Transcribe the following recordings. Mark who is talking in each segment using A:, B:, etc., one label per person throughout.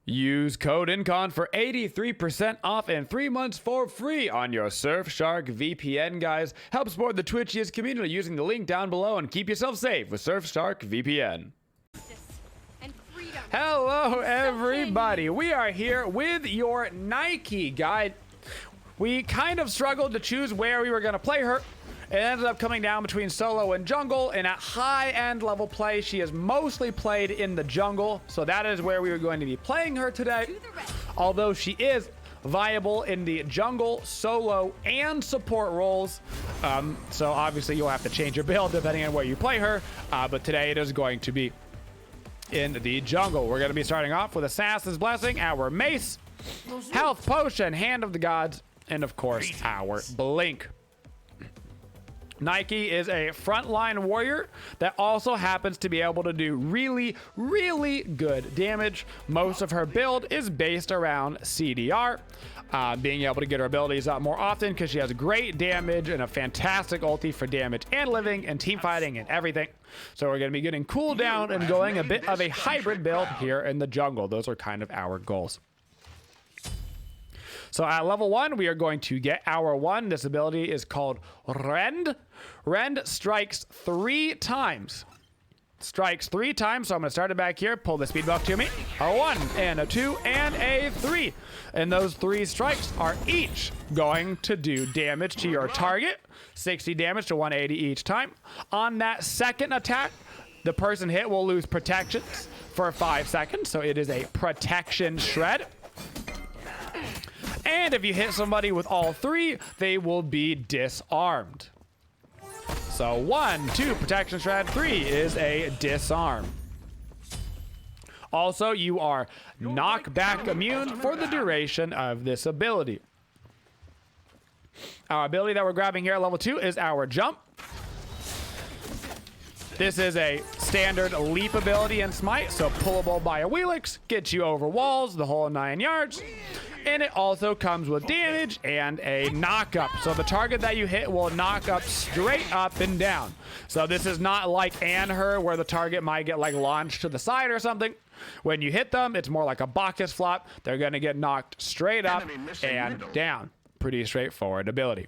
A: Use code Incon for 83% off and 3 months for free on your Surfshark VPN, guys. Help support the Twitchiest community using the link down below and keep yourself safe with Surfshark VPN. Hello, everybody. We are here with your Nike guide. We kind of struggled to choose where we were going to play her. It ended up coming down between solo and jungle, and at high-end level play, she is mostly played in the jungle, so that is where we are going to be playing her today. Although she is viable in the jungle, solo, and support roles, so obviously you'll have to change your build depending on where you play her, but today it is going to be in the jungle. We're going to be starting off with Assassin's Blessing, our Mace, Health Potion, Hand of the Gods, and of course, our Blink. Nike is a frontline warrior that also happens to be able to do really, really good damage. Most of her build is based around CDR, being able to get her abilities up more often because she has great damage and a fantastic ulti for damage and living and team fighting and everything. So we're going to be getting cooldown and going a bit of a hybrid build here in the jungle. Those are kind of our goals. So at level 1, we are going to get our 1. This ability is called Rend. Rend strikes 3 times. Strikes 3 times, so I'm going to start it back here. Pull the speed buff to me. A 1, and a 2, and a 3. And those 3 strikes are each going to do damage to your target. 60 damage to 180 each time. On that second attack, the person hit will lose protections for 5 seconds. So it is a protection shred. And if you hit somebody with all 3, they will be disarmed. So 1, 2, protection shred, 3 is a disarm. Also, you are knockback immune for the duration of this ability. Our ability that we're grabbing here at level 2 is our jump. This is a standard leap ability in Smite, so pullable by a Wheelix, gets you over walls, the whole 9 yards. And it also comes with damage and a knock up. So the target that you hit will knock up straight up and down. So this is not like Her, where the target might get like launched to the side or something. When you hit them, it's more like a Bacchus flop. They're going to get knocked straight up and down. Pretty straightforward ability.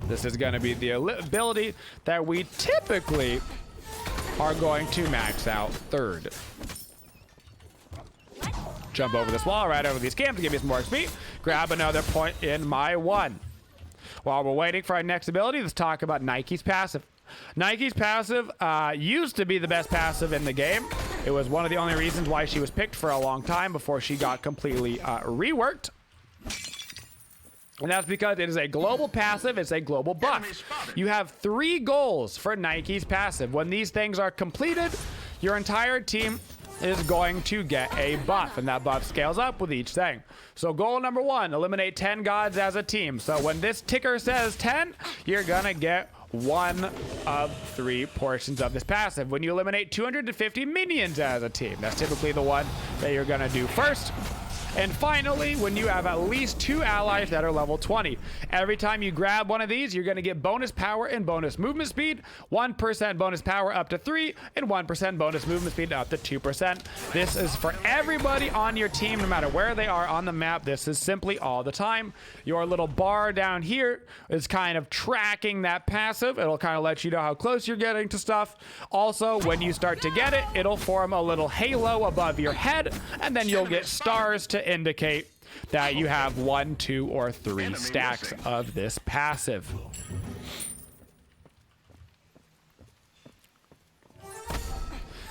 A: This is going to be the ability that we typically are going to max out third. Jump over this wall, right over these camps to give me some more XP. Grab another point in my 1. While we're waiting for our next ability, let's talk about Nike's passive. Nike's passive used to be the best passive in the game. It was one of the only reasons why she was picked for a long time before she got completely reworked. And that's because it is a global passive, it's a global buff. You have 3 goals for Nike's passive. When these things are completed, your entire team is going to get a buff, and that buff scales up with each thing. So goal number 1, eliminate 10 gods as a team. So when this ticker says 10, you're gonna get 1 of 3 portions of this passive. When you eliminate 250 minions as a team, that's typically the one that you're gonna do first. And finally, when you have at least 2 allies that are level 20. Every time you grab one of these, you're going to get bonus power and bonus movement speed, 1% bonus power up to 3, and 1% bonus movement speed up to 2%. This is for everybody on your team, no matter where they are on the map. This is simply all the time. Your little bar down here is kind of tracking that passive. It'll kind of let you know how close you're getting to stuff. Also, when you start to get it, it'll form a little halo above your head, and then you'll get stars to indicate that you have 1, 2, or 3 stacks of this passive.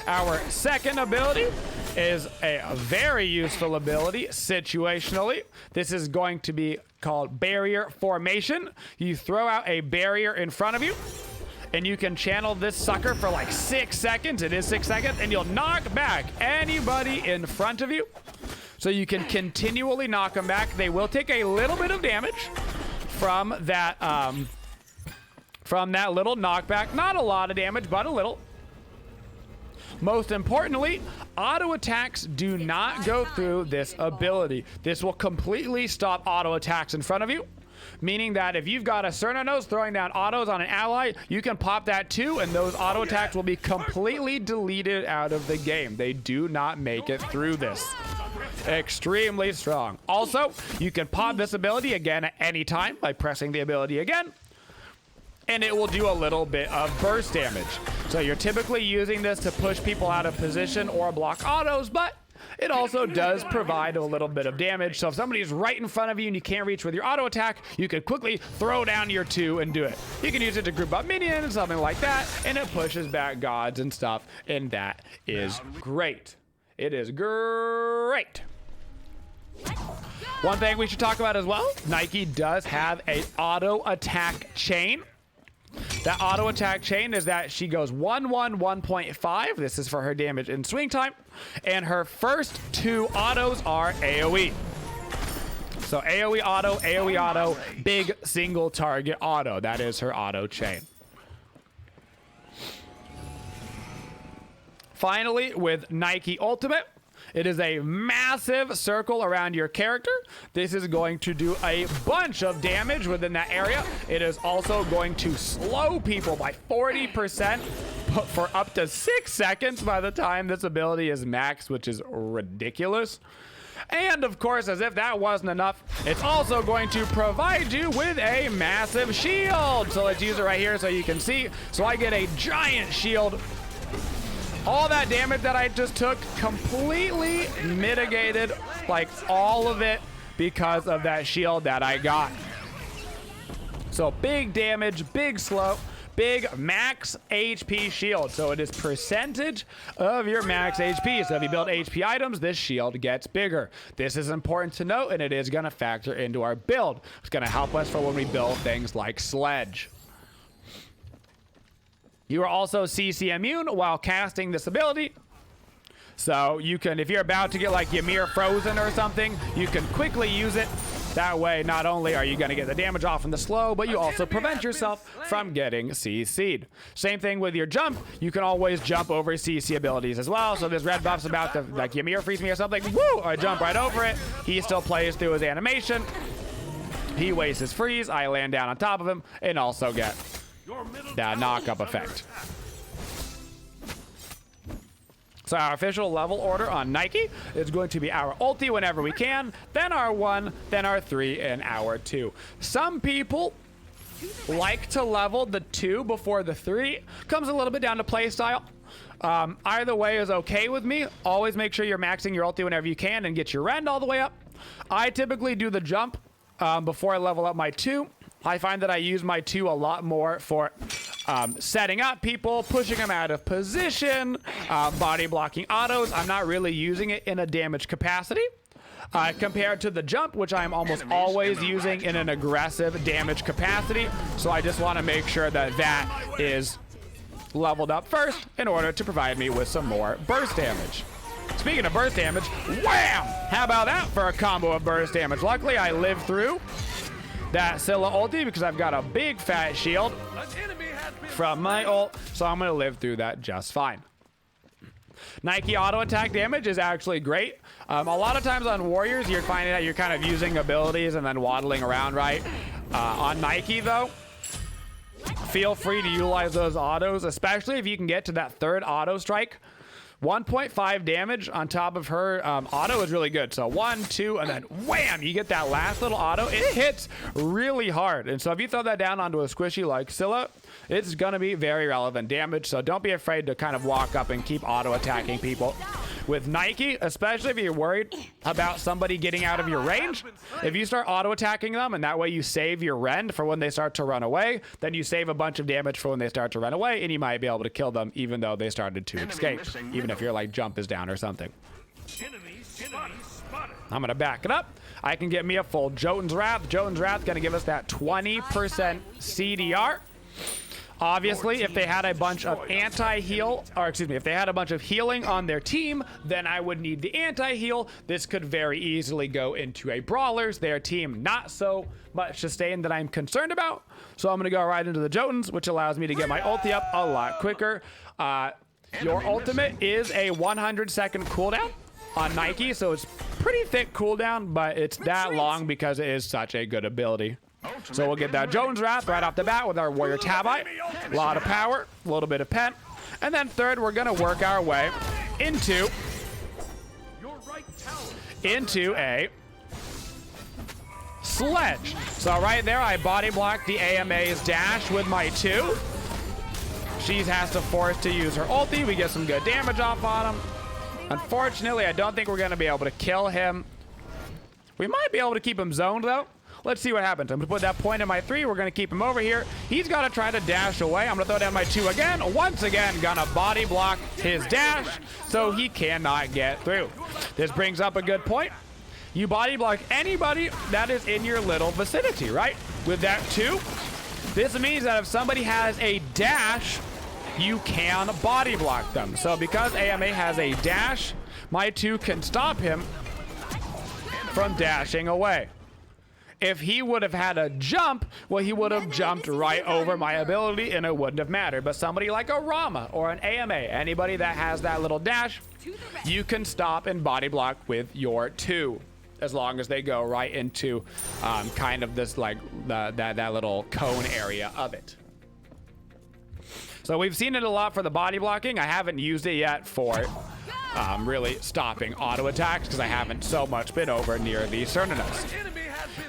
A: Our second ability is a very useful ability situationally. This is going to be called Barrier Formation. You throw out a barrier in front of you, and you can channel this sucker for like 6 seconds. It is 6 seconds, and you'll knock back anybody in front of you. So you can continually knock them back. They will take a little bit of damage from that little knockback. Not a lot of damage, but a little. Most importantly, auto attacks do not go through this ability. This will completely stop auto attacks in front of you. meaning that if you've got a Cernanos throwing down autos on an ally, you can pop that too, and those auto attacks will be completely deleted out of the game. They do not make it through this. Extremely strong. Also, you can pop this ability again at any time by pressing the ability again, and it will do a little bit of burst damage. So you're typically using this to push people out of position or block autos, but it also does provide a little bit of damage. So if somebody's right in front of you and you can't reach with your auto attack, you can quickly throw down your 2 and do it. You can use it to group up minions, something like that, and it pushes back gods and stuff, and that is great. It is great. One thing we should talk about as well, Nike does have a auto attack chain. That auto attack chain is that she goes 1-1-1.5. This is for her damage in swing time. And her first 2 autos are AoE. So AoE auto, big single target auto. That is her auto chain. Finally, with Nike Ultimate, it is a massive circle around your character. This is going to do a bunch of damage within that area. It is also going to slow people by 40% for up to 6 seconds by the time this ability is maxed, which is ridiculous. And of course, as if that wasn't enough, it's also going to provide you with a massive shield. So let's use it right here so you can see. So I get a giant shield. All that damage that I just took completely mitigated, like all of it, because of that shield that I got. So big damage, big slow, big max HP shield. So it is percentage of your max HP. So if you build HP items, this shield gets bigger. This is important to note, and it is going to factor into our build. It's going to help us for when we build things like Sledge. You are also CC immune while casting this ability. So you can, if you're about to get like Ymir frozen or something, you can quickly use it. That way, not only are you going to get the damage off from the slow, but you also prevent yourself from getting CC'd. Same thing with your jump. You can always jump over CC abilities as well. So this red buff's about to, like Ymir freeze me or something. Woo! I jump right over it. He still plays through his animation. He wastes his freeze. I land down on top of him and also get that knock-up effect. So our official level order on Nike is going to be our ulti whenever we can, then our 1, then our 3, and our 2. Some people like to level the 2 before the 3. Comes a little bit down to play style. Either way is okay with me. Always make sure you're maxing your ulti whenever you can and get your Rend all the way up. I typically do the jump before I level up my 2. I find that I use my 2 a lot more for setting up people, pushing them out of position, body blocking autos. I'm not really using it in a damage capacity compared to the jump, which I'm almost always using in an aggressive damage capacity. So I just want to make sure that that is leveled up first in order to provide me with some more burst damage. Speaking of burst damage, wham! How about that for a combo of burst damage? Luckily, I lived through that Scylla ulti because I've got a big fat shield from my ult, so I'm going to live through that just fine. Nike auto attack damage is actually great. A lot of times on warriors, you're finding that you're kind of using abilities and then waddling around, right? On Nike, though, feel free to utilize those autos, especially if you can get to that 3rd auto strike. 1.5 damage on top of her auto is really good. So 1, 2, and then wham, you get that last little auto. It hits really hard. And so if you throw that down onto a squishy like Scylla, it's going to be very relevant damage. So don't be afraid to kind of walk up and keep auto attacking people. With Nike, especially if you're worried about somebody getting out of your range, if you start auto attacking them and that way you save your Rend for when they start to run away, then you save a bunch of damage for when they start to run away, and you might be able to kill them even though they started to escape, even if your like jump is down or something. I'm gonna back it up. I can get me a full Jotun's Wrath. Jotun's Wrath gonna give us that 20% CDR. Obviously, if they had a bunch of anti-heal, or excuse me, if they had a bunch of healing on their team, then I would need the anti-heal. This could very easily go into a Brawler's, their team not so much sustain that I'm concerned about. So I'm going to go right into the Jotuns, which allows me to get my ulti up a lot quicker. Your ultimate is a 100-second cooldown on Nike, so it's pretty thick cooldown, but it's that long because it is such a good ability. So we'll get that Jones Wrath right off the bat with our Warrior Tabi. A lot of power, a little bit of pen. And then third, we're going to work our way into a Sledge. So right there, I body blocked the AMA's dash with my 2. She has to force to use her ulti. We get some good damage off on him. Unfortunately, I don't think we're going to be able to kill him. We might be able to keep him zoned, though. Let's see what happens. I'm going to put that point in my 3. We're going to keep him over here. He's got to try to dash away. I'm going to throw down my 2 again. Once again, going to body block his dash so he cannot get through. This brings up a good point. You body block anybody that is in your little vicinity, right? With that 2, this means that if somebody has a dash, you can body block them. So because AMA has a dash, my 2 can stop him from dashing away. If he would have had a jump, well, he would have jumped right over my ability and it wouldn't have mattered. But somebody like a Rama or an AMA, anybody that has that little dash, you can stop and body block with your 2. As long as they go right into kind of this like that little cone area of it. So we've seen it a lot for the body blocking. I haven't used it yet for really stopping auto attacks because I haven't so much been over near the Cernanos.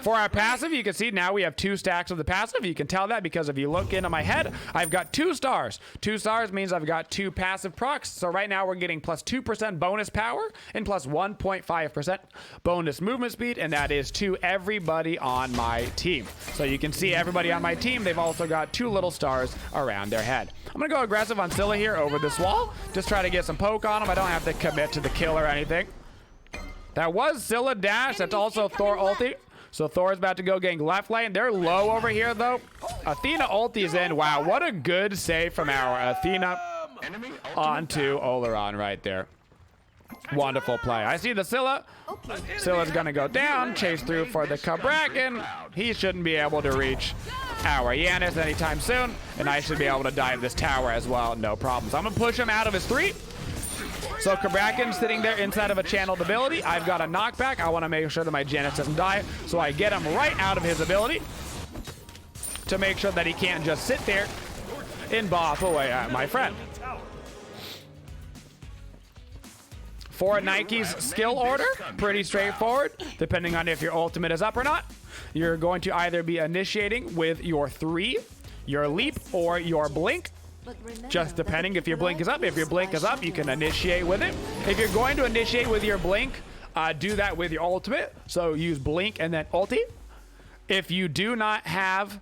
A: For our passive, you can see now we have 2 stacks of the passive. You can tell that because if you look into my head, I've got 2 stars. 2 stars means I've got 2 passive procs. So right now we're getting plus 2% bonus power and plus 1.5% bonus movement speed. And that is to everybody on my team. So you can see everybody on my team, they've also got 2 little stars around their head. I'm going to go aggressive on Scylla here over this wall. Just try to get some poke on him. I don't have to commit to the kill or anything. That was Scylla dash. That's also Thor ulti. So Thor's about to go gang left lane. They're low over here, though. Athena ulti's in. Wow, what a good save from our Athena onto Oleron right there. Wonderful play. I see the Scylla. Scylla's going to go down, chase through for the Cabrakan. He shouldn't be able to reach our Yanis anytime soon, and I should be able to dive this tower as well, no problem. So I'm going to push him out of his 3. So Cabrakan's sitting there inside of a channeled ability. I've got a knockback. I want to make sure that my Janus doesn't die. So I get him right out of his ability to make sure that he can't just sit there and boff away at my friend. For Nike's skill order, pretty straightforward. Depending on if your ultimate is up or not, you're going to either be initiating with your 3, your leap, or your blink. Just depending if your blink is up. If your blink is up, you can initiate with it. If you're going to initiate with your blink, do that with your ultimate. So use blink and then ulti. If you do not have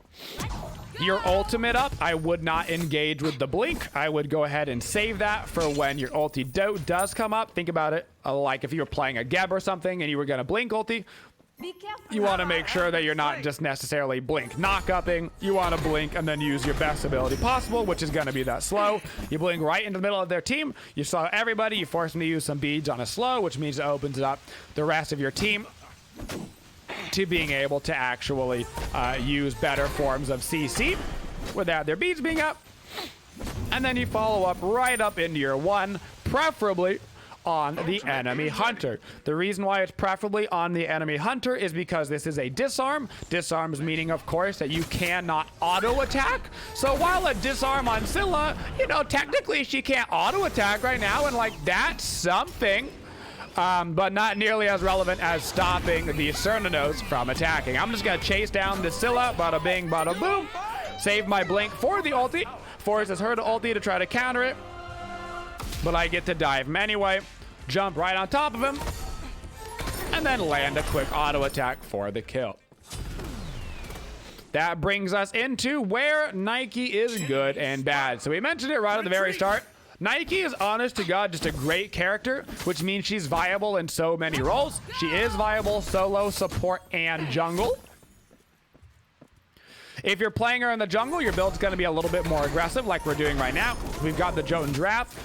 A: your ultimate up, I would not engage with the blink. I would go ahead and save that for when your ulti does come up. Think about it like if you were playing a Geb or something and you were going to blink ulti. You want to make sure that you're not just necessarily blink knock-upping. You want to blink and then use your best ability possible, which is going to be that slow. You blink right into the middle of their team. You saw everybody. You force them to use some beads on a slow, which means it opens up the rest of your team to being able to actually use better forms of CC without their beads being up. And then you follow up right up into your 1, preferably on the enemy hunter. The reason why it's preferably on the enemy hunter is because this is a disarm. Disarms meaning, of course, that you cannot auto attack. So while a disarm on Scylla, you know, technically she can't auto attack right now, and like that's something. But not nearly as relevant as stopping the Cernanos from attacking. I'm just gonna chase down the Scylla, bada bing, bada boom. Save my blink for the ulti. Forces her to ulti to try to counter it. But I get to dive him anyway, jump right on top of him, and then land a quick auto attack for the kill. That brings us into where Nike is good and bad. So we mentioned it right at the very start. Nike is, honest to God, just a great character, which means she's viable in so many roles. She is viable solo, support, and jungle. If you're playing her in the jungle, your build's going to be a little bit more aggressive like we're doing right now. We've got the Jones Wrath.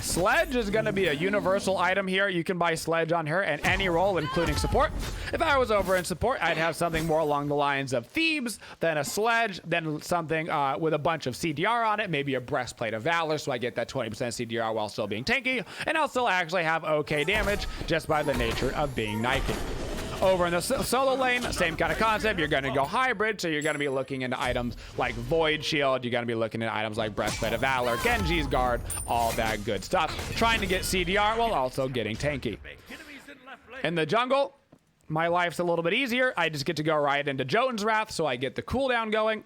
A: Sledge is going to be a universal item here. You can buy Sledge on her in any role, including support. If I was over in support, I'd have something more along the lines of Thebes, then a Sledge, then something with a bunch of CDR on it, maybe a Breastplate of Valor, so I get that 20% CDR while still being tanky, and I'll still actually have okay damage just by the nature of being Nike. Over in the solo lane, same kind of concept. You're going to go hybrid, so you're going to be looking into items like Void Shield. You're going to be looking at items like Breastplate of Valor, Genji's Guard, all that good stuff. Trying to get CDR while also getting tanky. In the jungle, my life's a little bit easier. I just get to go right into Jotun's Wrath, so I get the cooldown going,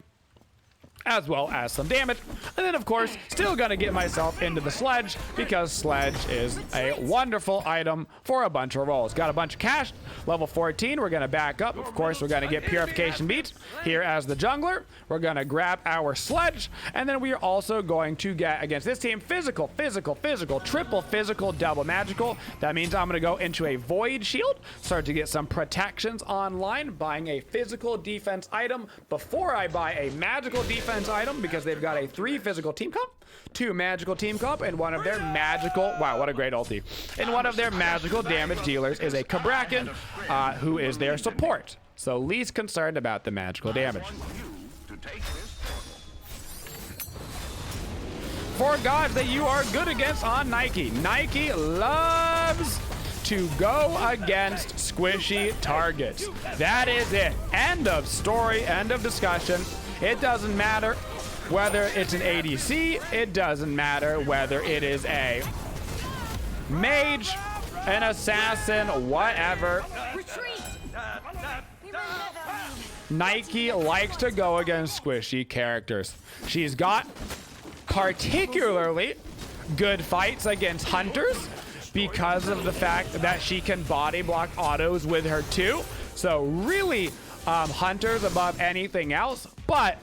A: as well as some damage. And then, of course, still gonna get myself into the Sledge, because Sledge is a wonderful item for a bunch of roles. Got a bunch of cash. Level 14, we're gonna back up. Of course, we're gonna get Purification Beats here as the jungler. We're gonna grab our Sledge, and then we are also going to get, against this team, physical, triple physical, double magical. That means I'm gonna go into a Void Shield, start to get some protections online, buying a physical defense item before I buy a magical defense item, because they've got a 3 physical team comp, 2 magical team comp, and one of their magical, wow, what a great ulti. And one of their magical damage dealers is a Kabrakan, who is their support. So least concerned about the magical damage. Four gods that you are good against on Nike. Nike loves to go against squishy targets. That is it. End of story, end of discussion. It doesn't matter whether it's an ADC. It doesn't matter whether it is a mage, an assassin, whatever. Nike likes to go against squishy characters. She's got particularly good fights against hunters because of the fact that she can body block autos with her too. So really, hunters above anything else, but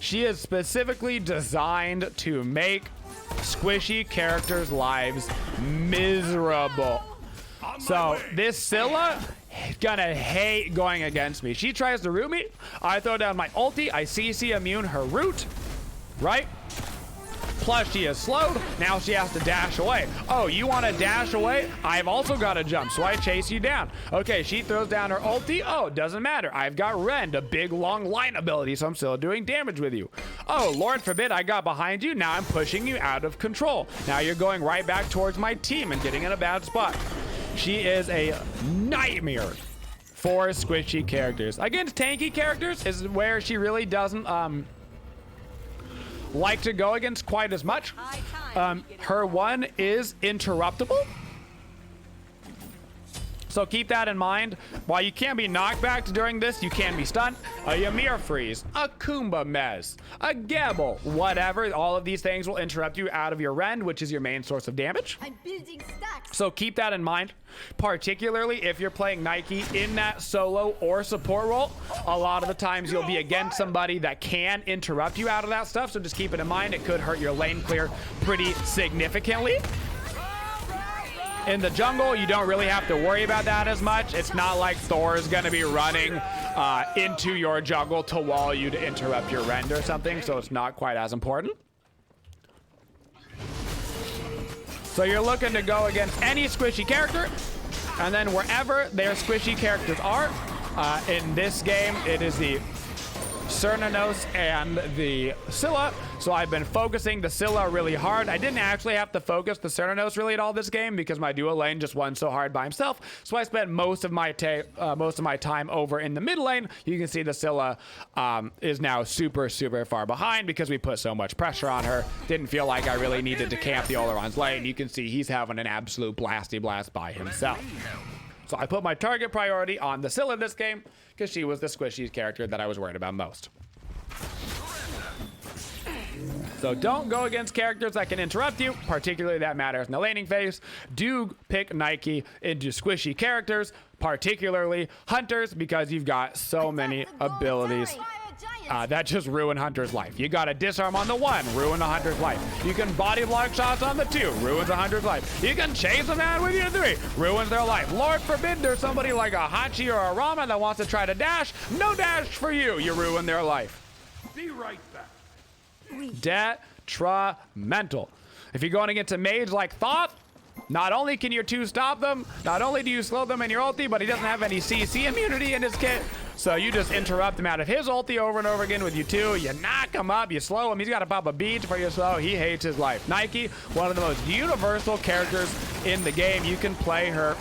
A: she is specifically designed to make squishy characters' lives miserable. So this Scylla gonna hate going against me. She tries to root me. I throw down my ulti. I CC immune her root, right? Plus she is slowed. Now she has to dash away. Oh, you want to dash away? I've also got to jump, so I chase you down. Okay, she throws down her ulti. Oh, it doesn't matter. I've got Rend, a big long line ability, so I'm still doing damage with you. Oh, Lord forbid I got behind you. Now I'm pushing you out of control. Now you're going right back towards my team and getting in a bad spot. She is a nightmare for squishy characters. Against tanky characters is where she really doesn't like to go against quite as much. Her one is interruptible, so keep that in mind. While you can't be knocked back during this, you can be stunned. A Ymir freeze, a Kumba mez, a Gebel, whatever. All of these things will interrupt you out of your Rend, which is your main source of damage.
B: I'm building stacks.
A: So keep that in mind, particularly if you're playing Nike in that solo or support role. A lot of the times you'll be against somebody that can interrupt you out of that stuff, so just keep it in mind. It could hurt your lane clear pretty significantly. In the jungle, you don't really have to worry about that as much. It's not like Thor is going to be running into your jungle to wall you to interrupt your Rend or something, so it's not quite as important. So you're looking to go against any squishy character, and then wherever their squishy characters are, in this game, it is the Cernunnos and the Scylla. So I've been focusing the Scylla really hard. I didn't actually have to focus the Cernunnos really at all this game because my duo lane just won so hard by himself. So I spent most of my time over in the mid lane. You can see the Scylla is now super far behind because we put so much pressure on her. Didn't feel like I really needed to camp the Oleron's lane. You can see he's having an absolute blasty blast by himself. So I put my target priority on the Scylla this game because she was the squishy character that I was worried about most. So don't go against characters that can interrupt you, particularly that matters in the laning phase. Do pick Nike into squishy characters, particularly hunters, because you've got so many abilities that just ruin Hunter's life. You got a disarm on the 1, ruin a Hunter's life. You can body block shots on the 2, ruins a Hunter's life. You can chase a man with your 3, ruins their life. Lord forbid there's somebody like a Hachi or a Rama that wants to try to dash. No dash for you. You ruin their life.
C: Be right back.
A: Detrimental. If you're going against a mage like Thoth, not only can your 2 stop them, not only do you slow them in your ulti, but he doesn't have any CC immunity in his kit. So you just interrupt him out of his ulti over and over again with you 2. You knock him up, you slow him. He's got to pop a bead for you slow. He hates his life. Nike, one of the most universal characters in the game. You can play her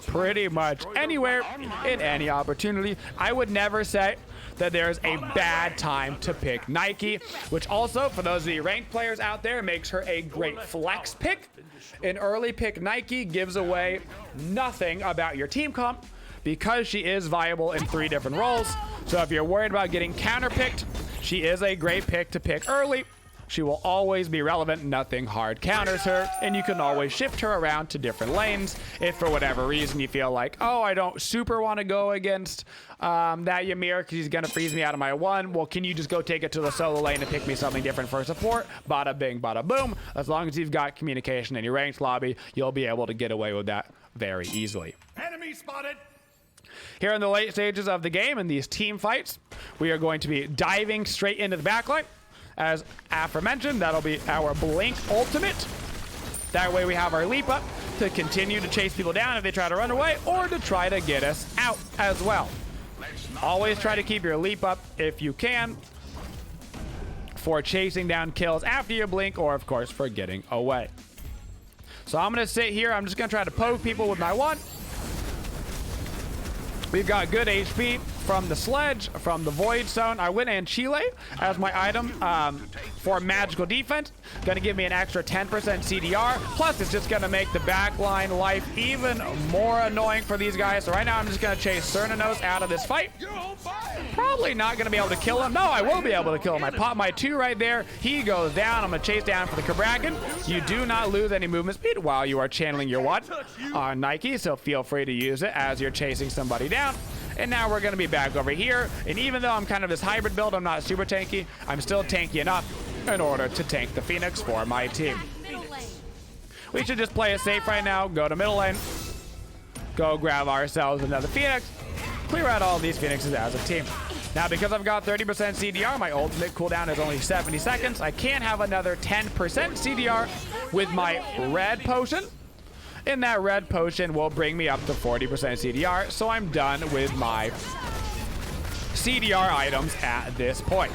A: pretty much anywhere in any opportunity. I would never say that there's a bad time to pick Nike, which also, for those of you ranked players out there, makes her a great flex pick. An early pick Nike gives away nothing about your team comp because she is viable in 3 different roles. So if you're worried about getting counter-picked, she is a great pick to pick early. She will always be relevant, nothing hard counters her, and you can always shift her around to different lanes if for whatever reason you feel like, oh, I don't super want to go against that Ymir because he's going to freeze me out of my 1. Well, can you just go take it to the solo lane and pick me something different for support? Bada bing, bada boom. As long as you've got communication in your ranked lobby, you'll be able to get away with that very easily.
B: Enemy spotted!
A: Here in the late stages of the game, in these team fights, we are going to be diving straight into the backline. As aforementioned, that'll be our Blink ultimate. That way we have our leap up to continue to chase people down if they try to run away or to try to get us out as well. Always try to keep your leap up if you can for chasing down kills after your blink or, of course, for getting away. So I'm going to sit here. I'm just going to try to poke people with my 1. We've got good HP from the Sledge, from the Void Zone. I went Chile as my item for magical defense. Gonna give me an extra 10% CDR. Plus, it's just gonna make the backline life even more annoying for these guys. So right now, I'm just gonna chase Cernanos out of this fight. Probably not gonna be able to kill him. No, I will be able to kill him. I pop my 2 right there. He goes down. I'm gonna chase down for the Kraken. You do not lose any movement speed while you are channeling your 1 on Nike, so feel free to use it as you're chasing somebody down. And now we're going to be back over here. And even though I'm kind of this hybrid build, I'm not super tanky, I'm still tanky enough in order to tank the Phoenix for my team. We should just play it safe right now. Go to middle lane. Go grab ourselves another Phoenix. Clear out all these Phoenixes as a team. Now, because I've got 30% CDR, my ultimate cooldown is only 70 seconds. I can't have another 10% CDR with my red potion. And that red potion will bring me up to 40% CDR, so I'm done with my CDR items at this point.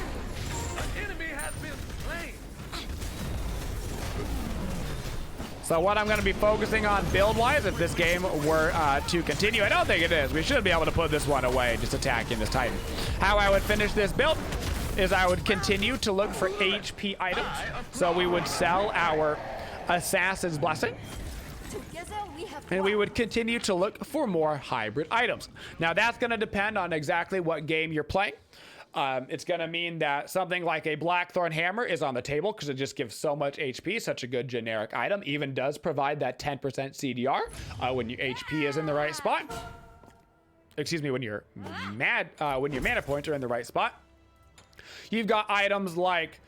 A: So what I'm going to be focusing on build-wise, if this game were to continue, I don't think it is. We should be able to put this one away, just attacking this Titan. How I would finish this build is I would continue to look for HP items. So we would sell our Assassin's Blessing. And we would continue to look for more hybrid items. Now, that's going to depend on exactly what game you're playing. It's going to mean that something like a Blackthorn Hammer is on the table because it just gives so much HP, such a good generic item. Even does provide that 10% CDR when your HP is in the right spot. Excuse me, when your mana points are in the right spot. You've got items like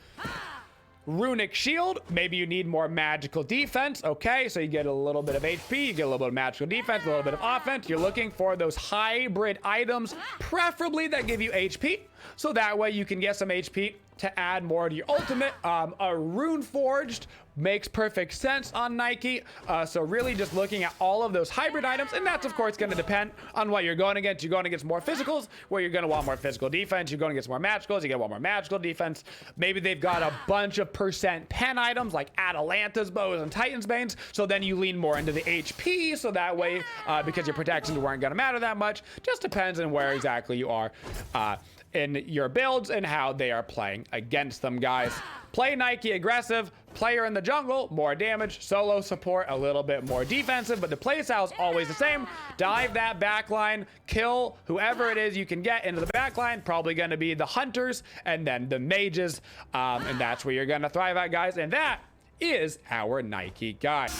A: Runic Shield. Maybe you need more magical defense. Okay, so you get a little bit of HP, you get a little bit of magical defense, a little bit of offense. You're looking for those hybrid items, preferably that give you HP, so that way you can get some HP to add more to your ultimate. A Rune Forged makes perfect sense on Nike. So really just looking at all of those hybrid items, and that's of course going to depend on what you're going against. You're going against more physicals, where you're going to want more physical defense. You're going against more magicals, you're going to want more magical defense. Maybe they've got a bunch of percent pen items like Atalanta's bows and Titan's banes, so then you lean more into the HP, so that way, because your protections weren't going to matter that much. Just depends on where exactly you are in your builds and how they are playing against them, guys. Play Nike aggressive, player in the jungle, more damage, solo support, a little bit more defensive, but the playstyle is always the same. Dive that backline, kill whoever it is you can get into the backline, probably going to be the hunters and then the mages, and that's where you're going to thrive at, guys, and that is our Nike guide.